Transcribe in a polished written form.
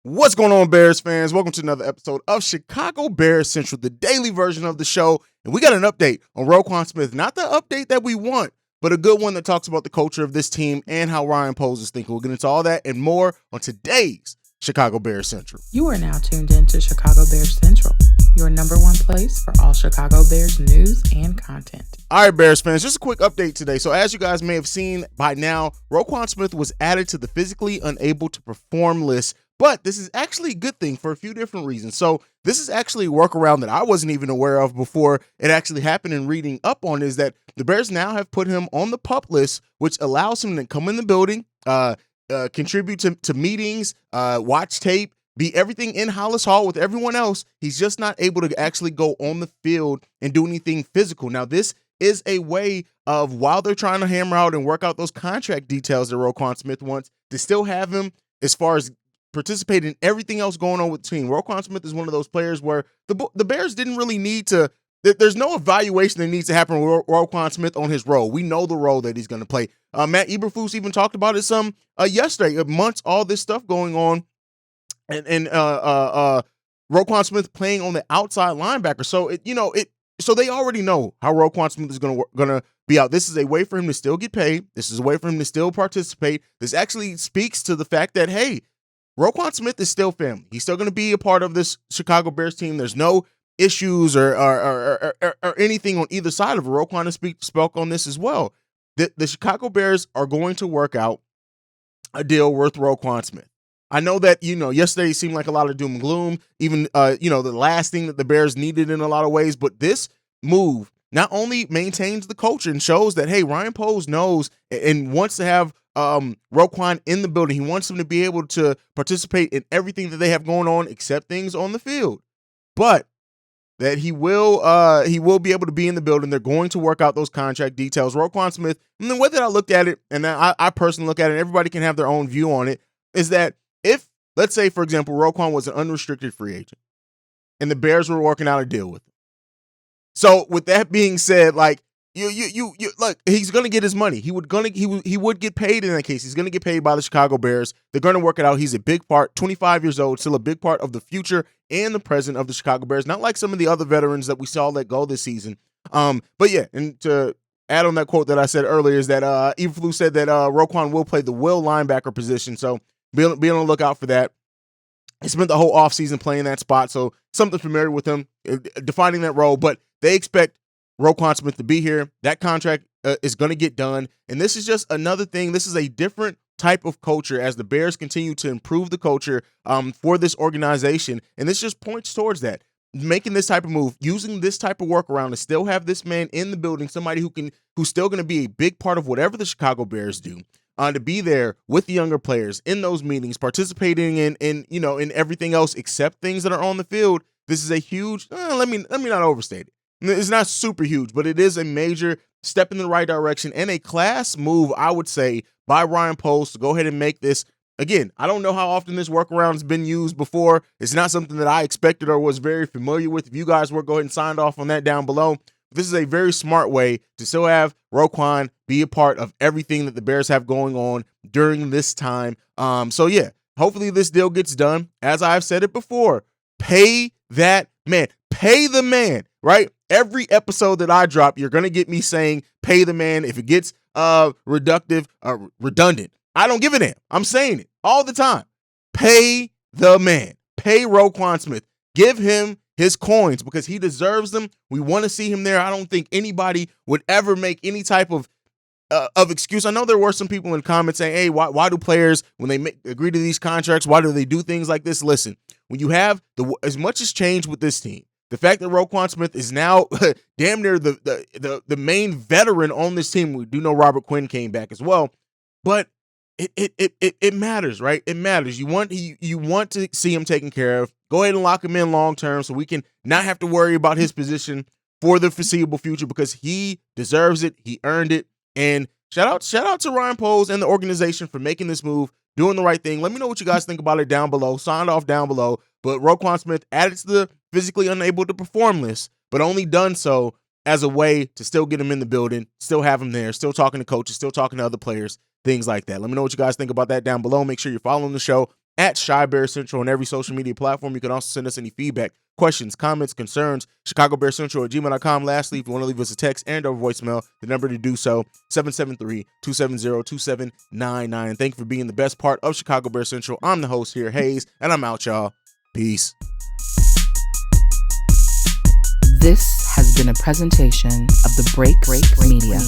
What's going on, Bears fans? Welcome to another episode of Chicago Bears Central, the daily version of the show. And we got an update on Roquan Smith. Not the update that we want, but a good one that talks about the culture of this team and how Ryan Poles is thinking. We'll get into all that and more on today's Chicago Bears Central. You are now tuned in to Chicago Bears Central, your number one place for all Chicago Bears news and content. All right, Bears fans, just a quick update today. So as you guys may have seen by now, Roquan Smith was added to the physically unable to perform list. But this is actually a good thing for a few different reasons. So this is actually a workaround that I wasn't even aware of before it actually happened, and reading up on is that the Bears now have put him on the PUP list, which allows him to come in the building, contribute to meetings, watch tape, be everything in Hollis Hall with everyone else. He's just not able to actually go on the field and do anything physical. Now, this is a way of, while they're trying to hammer out and work out those contract details that Roquan Smith wants, to still have him as far as participate in everything else going on with the team. Roquan Smith is one of those players where the Bears didn't really need to, there's no evaluation that needs to happen with Roquan Smith on his role. We know the role that he's going to play. Matt Eberflus even talked about it some yesterday, amongst all this stuff going on, and Roquan Smith playing on the outside linebacker. So so they already know how Roquan Smith is going to be out. This is a way for him to still get paid. This is a way for him to still participate. This actually speaks to the fact that, hey, Roquan Smith is still family. He's still going to be a part of this Chicago Bears team. There's no issues or anything on either side of it. Roquan has spoke on this as well. The Chicago Bears are going to work out a deal with Roquan Smith. I know that, yesterday seemed like a lot of doom and gloom, even, the last thing that the Bears needed in a lot of ways. But this move not only maintains the culture and shows that, hey, Ryan Poles knows and wants to have Roquan in the building. He wants him to be able to participate in everything that they have going on except things on the field. But that he will be able to be in the building. They're going to work out those contract details. Roquan Smith, and the way that I looked at it, and I personally look at it, everybody can have their own view on it, is that if, let's say, for example, Roquan was an unrestricted free agent and the Bears were working out a deal with him. So with that being said, like, you look, he's gonna get his money. He would get paid in that case. He's gonna get paid by the Chicago Bears. They're gonna work it out. He's a big part, 25 years old, still a big part of the future and the present of the Chicago Bears. Not like some of the other veterans that we saw let go this season. But yeah, and to add on that quote that I said earlier is that Eberflus said that Roquan will play the will linebacker position. So be on the lookout for that. He spent the whole offseason playing that spot, so something familiar with him, defining that role. But they expect Roquan Smith to be here. That contract is going to get done. And this is just another thing. This is a different type of culture as the Bears continue to improve the culture for this organization. And this just points towards that. Making this type of move, using this type of workaround to still have this man in the building, somebody who's still going to be a big part of whatever the Chicago Bears do. To be there with the younger players in those meetings, participating in everything else except things that are on the field. This is a huge, let me not overstate it. It's not super huge, but it is a major step in the right direction and a class move, I would say, by Ryan Poles to go ahead and make this. Again, I don't know how often this workaround has been used before. It's not something that I expected or was very familiar with. If you guys were, go ahead and sign off on that down below. This is a very smart way to still have Roquan be a part of everything that the Bears have going on during this time. So yeah, hopefully this deal gets done. As I've said it before, pay that man. Pay the man, right? Every episode that I drop, you're going to get me saying pay the man. If it gets redundant, I don't give a damn. I'm saying it all the time. Pay the man. Pay Roquan Smith. Give him his coins because he deserves them. We want to see him there. I don't think anybody would ever make any type of excuse. I know there were some people in comments saying, hey, why do players, when they agree to these contracts, why do they do things like this? Listen, when you have as much has changed with this team, the fact that Roquan Smith is now damn near the main veteran on this team. We do know Robert Quinn came back as well, but it matters, right? It matters. You want to see him taken care of. Go ahead and lock him in long term so we can not have to worry about his position for the foreseeable future because he deserves it. He earned it. And shout out to Ryan Poles and the organization for making this move, doing the right thing. Let me know what you guys think about it down below. Sign off down below. But Roquan Smith added to the physically unable to perform list, but only done so as a way to still get him in the building, still have him there, still talking to coaches, still talking to other players, things like that. Let me know what you guys think about that down below. Make sure you're following the show at Shy Bear Central on every social media platform. You can also send us any feedback, questions, comments, concerns, ChicagoBearCentral@gmail.com. Lastly, if you want to leave us a text and or voicemail, the number to do so, 773-270-2799. Thank you for being the best part of Chicago Bear Central. I'm the host here, Haize, and I'm out, y'all. Peace. This has been a presentation of the Break Media.